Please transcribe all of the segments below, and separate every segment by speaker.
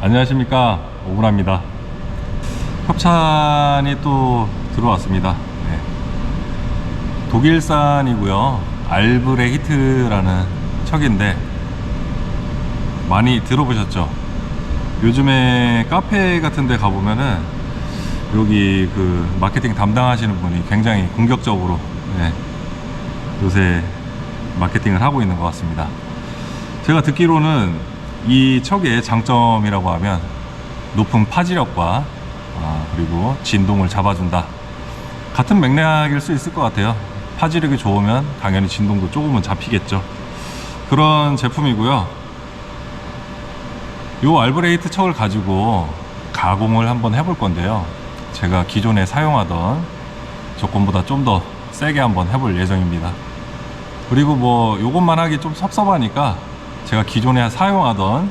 Speaker 1: 안녕하십니까, 오분합니다. 협찬이 또 들어왔습니다. 네. 독일산이고요, 알브레히트라는 척인데 많이 들어보셨죠? 요즘에 카페 같은 데 가보면은 여기 그 마케팅 담당하시는 분이 굉장히 공격적으로 요새 마케팅을 하고 있는 것 같습니다. 제가 듣기로는 이 척의 장점이라고 하면 높은 파지력과 그리고 진동을 잡아준다, 같은 맥락일 수 있을 것 같아요. 파지력이 좋으면 당연히 진동도 조금은 잡히겠죠. 그런 제품이고요. 이 알브레히트 척을 가지고 가공을 한번 해볼 건데요, 제가 기존에 사용하던 조건보다 좀 더 세게 한번 해볼 예정입니다. 그리고 뭐 요것만 하기 좀 섭섭하니까 제가 기존에 사용하던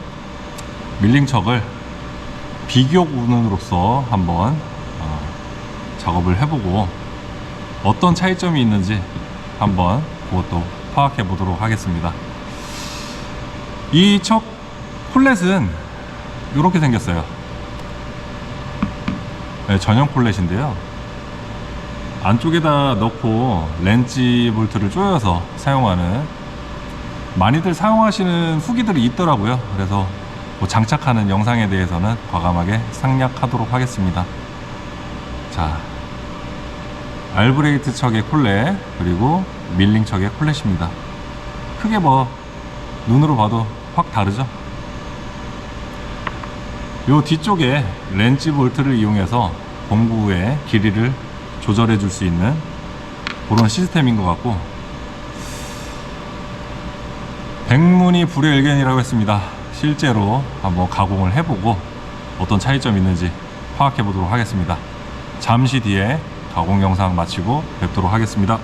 Speaker 1: 밀링척을 비교 운운으로서 한번 작업을 해보고 어떤 차이점이 있는지 한번 그것도 파악해 보도록 하겠습니다. 이 척 폴렛은 이렇게 생겼어요. 네, 전용 폴렛인데요, 안쪽에다 넣고 렌치 볼트를 조여서 사용하는, 많이들 사용하시는 후기들이 있더라고요. 그래서 뭐 장착하는 영상에 대해서는 과감하게 생략하도록 하겠습니다. 자, 알브레히트 척의 콜렛, 그리고 밀링 척의 콜렛입니다. 크게 뭐 눈으로 봐도 확 다르죠. 요 뒤쪽에 렌치 볼트를 이용해서 공구의 길이를 조절해 줄 수 있는 그런 시스템인 것 같고, 백문이 불여일견이라고 했습니다. 실제로 한번 가공을 해보고 어떤 차이점이 있는지 파악해 보도록 하겠습니다. 잠시 뒤에 가공 영상 마치고 뵙도록 하겠습니다.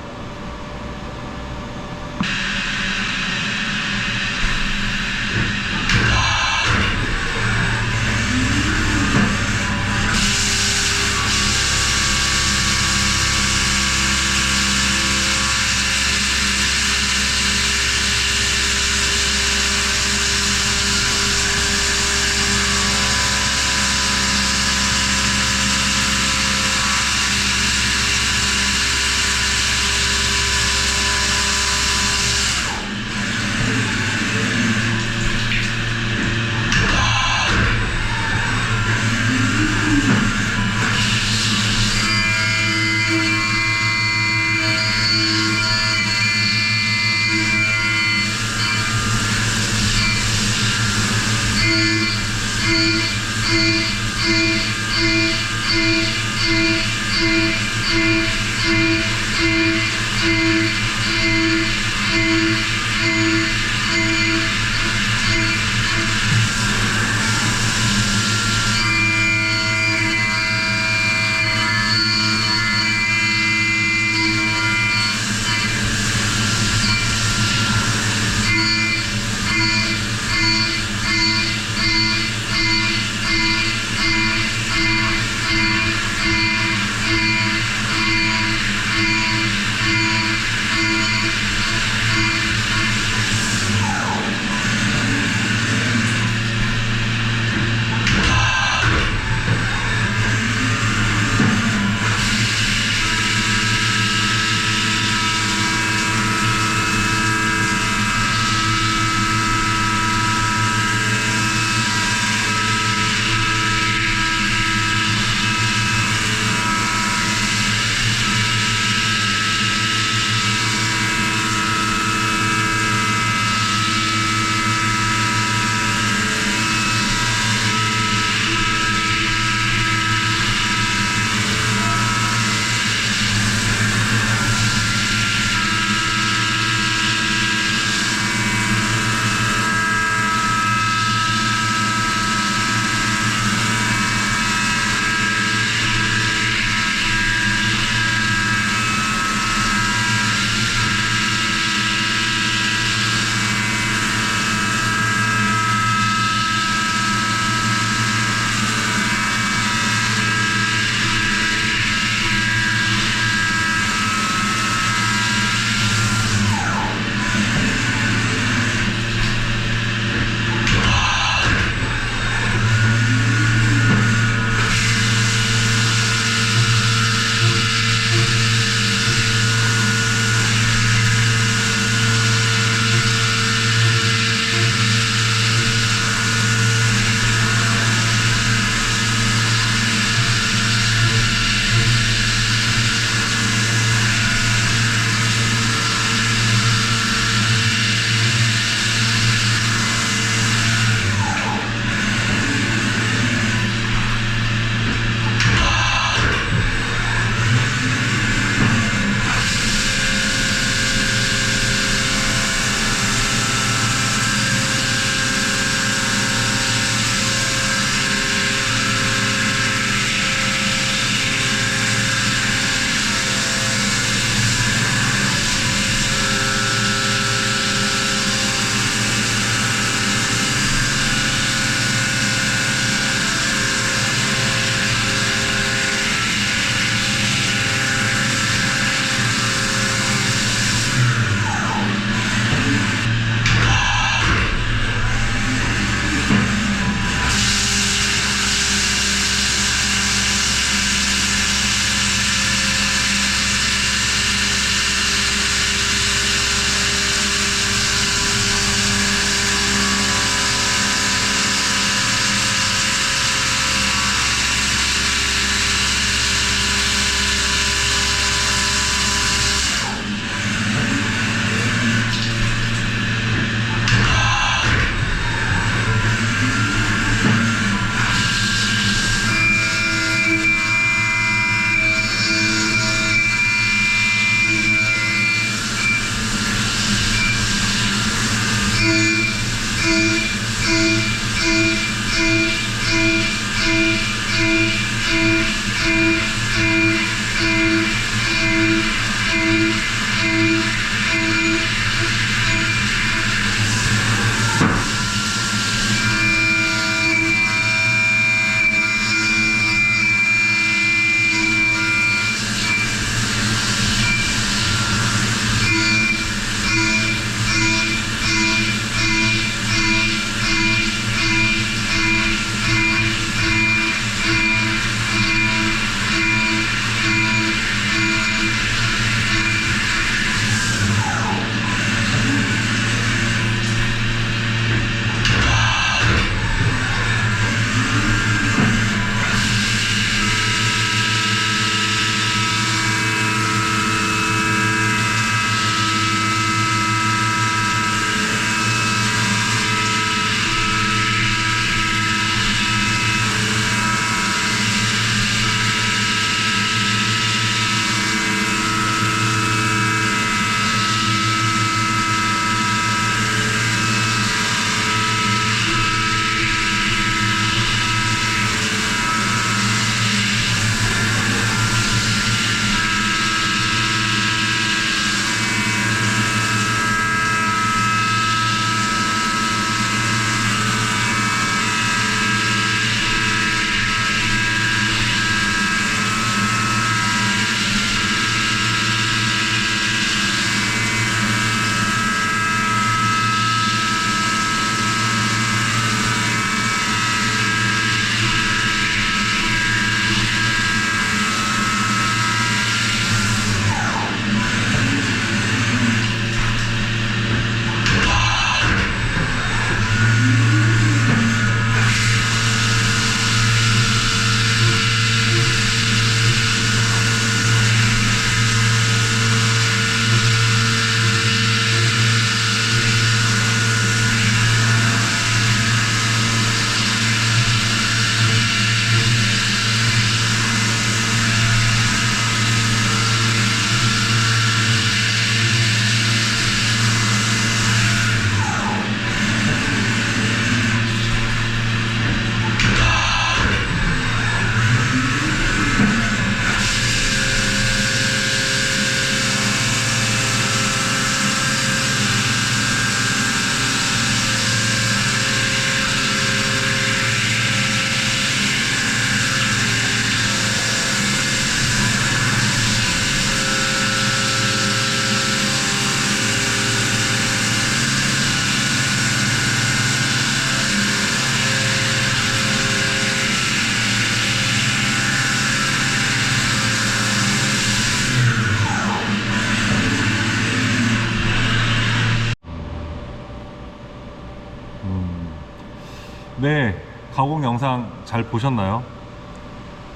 Speaker 1: 네, 가공 영상 잘 보셨나요?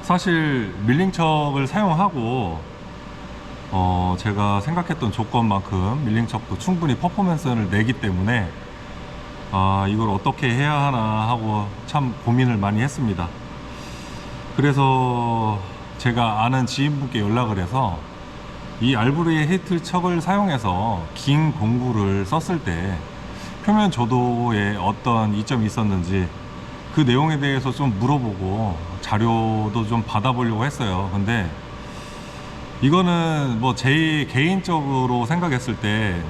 Speaker 1: 사실 밀링척을 사용하고 제가 생각했던 조건만큼 밀링척도 충분히 퍼포먼스를 내기 때문에 이걸 어떻게 해야 하나 하고 참 고민을 많이 했습니다. 그래서 제가 아는 지인분께 연락을 해서 이 알브레이트 척을 사용해서 긴 공구를 썼을 때 표면 조도에 어떤 이점이 있었는지 그 내용에 대해서 좀 물어보고 자료도 좀 받아보려고 했어요. 근데 이거는 뭐 제 개인적으로 생각했을 때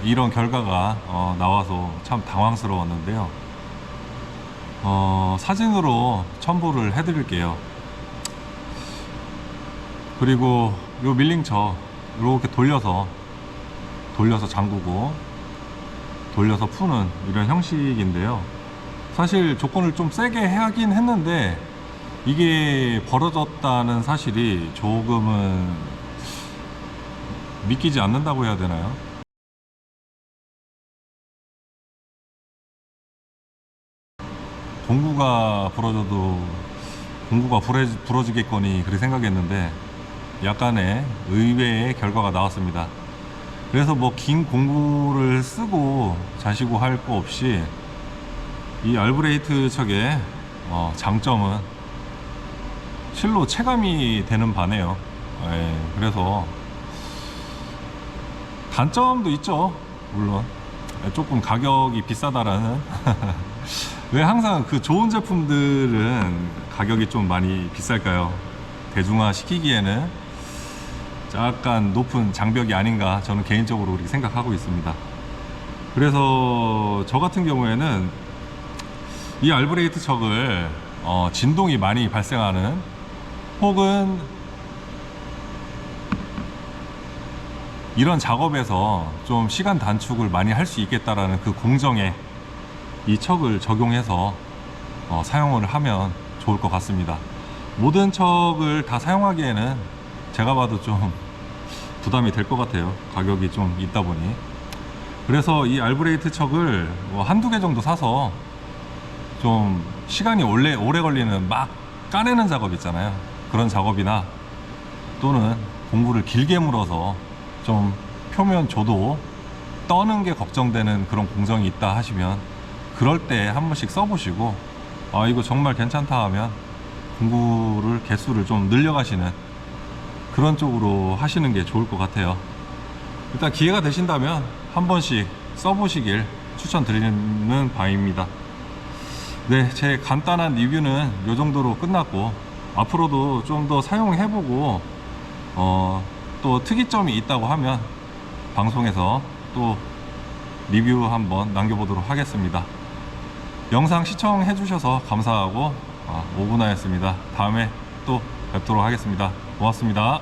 Speaker 1: 이런 결과가 나와서 참 당황스러웠는데요. 사진으로 첨부를 해드릴게요. 그리고 요 밀링척 이렇게 돌려서 잠그고 돌려서 푸는 이런 형식인데요. 사실 조건을 좀 세게 하긴 했는데 이게 벌어졌다는 사실이 조금은 믿기지 않는다고 해야 되나요? 공구가 부러져도 공구가 부러지겠거니 그렇게 생각했는데 약간의 의외의 결과가 나왔습니다. 그래서 뭐 긴 공구를 쓰고 자시고 할 거 없이 이 알브레이트 척의 장점은 실로 체감이 되는 바네요. 예, 그래서 단점도 있죠. 물론 조금 가격이 비싸다라는 왜 항상 그 좋은 제품들은 가격이 좀 많이 비쌀까요? 대중화 시키기에는 약간 높은 장벽이 아닌가 저는 개인적으로 그렇게 생각하고 있습니다. 그래서 저 같은 경우에는 이 알브레이트 척을 진동이 많이 발생하는 혹은 이런 작업에서 좀 시간 단축을 많이 할 수 있겠다라는 그 공정에 이 척을 적용해서 사용을 하면 좋을 것 같습니다. 모든 척을 다 사용하기에는 제가 봐도 좀 부담이 될 것 같아요. 가격이 좀 있다 보니. 그래서 이 알브레이트 척을 한두 개 정도 사서 좀 시간이 오래 걸리는 막 까내는 작업 있잖아요. 그런 작업이나 또는 공구를 길게 물어서 좀 표면 조도 떠는 게 걱정되는 그런 공정이 있다 하시면 그럴 때 한 번씩 써보시고 이거 정말 괜찮다 하면 공구를 개수를 좀 늘려가시는 그런 쪽으로 하시는 게 좋을 것 같아요. 일단 기회가 되신다면 한 번씩 써보시길 추천드리는 바입니다. 네, 제 간단한 리뷰는 이 정도로 끝났고 앞으로도 좀 더 사용해보고 또 특이점이 있다고 하면 방송에서 또 리뷰 한번 남겨보도록 하겠습니다. 영상 시청해 주셔서 감사하고 오구나였습니다. 다음에 또 뵙도록 하겠습니다. 고맙습니다.